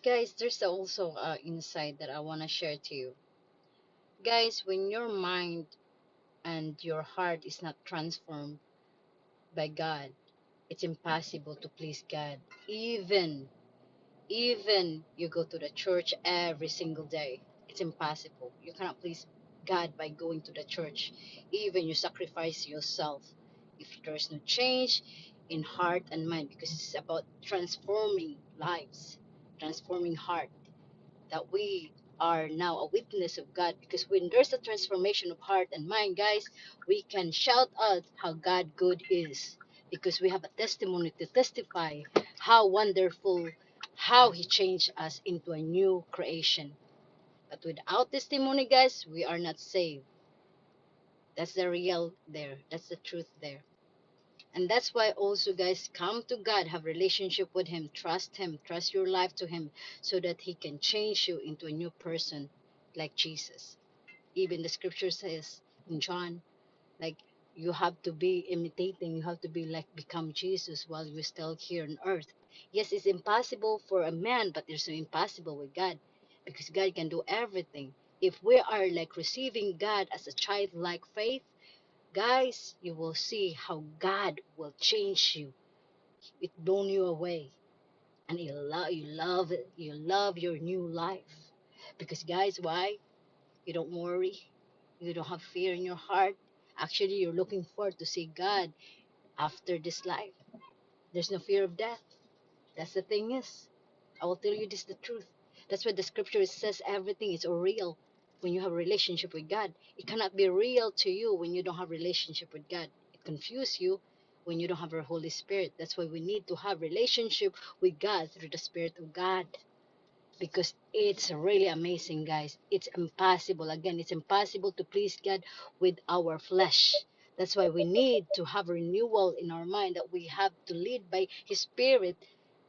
Guys, there's also insight that I want to share to you. Guys, when your mind and your heart is not transformed by God, it's impossible to please God. Even you go to the church every single day, it's impossible. You cannot please God by going to the church. Even you sacrifice yourself. If there's no change in heart and mind, because it's about transforming lives, transforming heart, that we are now a witness of God. Because when there's a transformation of heart and mind, guys, we can shout out how God good is. Because we have a testimony to testify how wonderful, how He changed us into a new creation. But without testimony, guys, we are not saved. That's the real there. That's the truth there. And that's why also, guys, come to God, have relationship with Him, trust your life to Him, so that He can change you into a new person like Jesus. Even the scripture says in John, like, you have to be imitating, you have to be like become Jesus while you're still here on earth. Yes, it's impossible for a man, but there's no impossible with God, because God can do everything. If we are like receiving God as a childlike faith, guys, you will see how God will change you. It blown you away, and you love your new life. Because guys, why? You don't worry, you don't have fear in your heart. Actually, you're looking forward to see God after this life. There's no fear of death. That's the thing is, I will tell you this the truth. That's why the scripture says everything is real when you have a relationship with God. It cannot be real to you when you don't have a relationship with God. It confuses you when you don't have a Holy Spirit. That's why we need to have relationship with God through the Spirit of God. Because it's really amazing, guys. It's impossible. Again, it's impossible to please God with our flesh. That's why we need to have renewal in our mind, that we have to lead by His Spirit,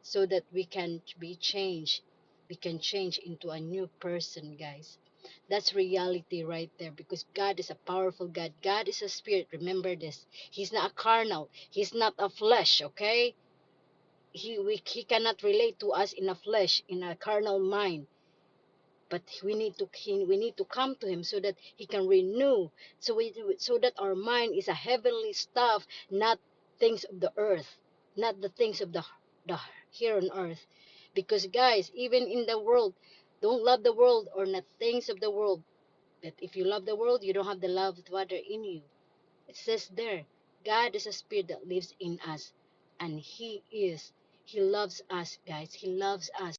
so that we can be changed. We can change into a new person, guys. That's reality right there, because God is a powerful God. God is a spirit. Remember this. He's not a carnal. He's not a flesh, okay? He cannot relate to us in a flesh, in a carnal mind. But we need to come to Him, so that He can renew, so that our mind is a heavenly stuff, not things of the earth, not the things of the here on earth. Because guys, even in the world, don't love the world or not things of the world. But if you love the world, you don't have the love of the Father in you. It says there, God is a spirit that lives in us, and He loves us, guys. He loves us.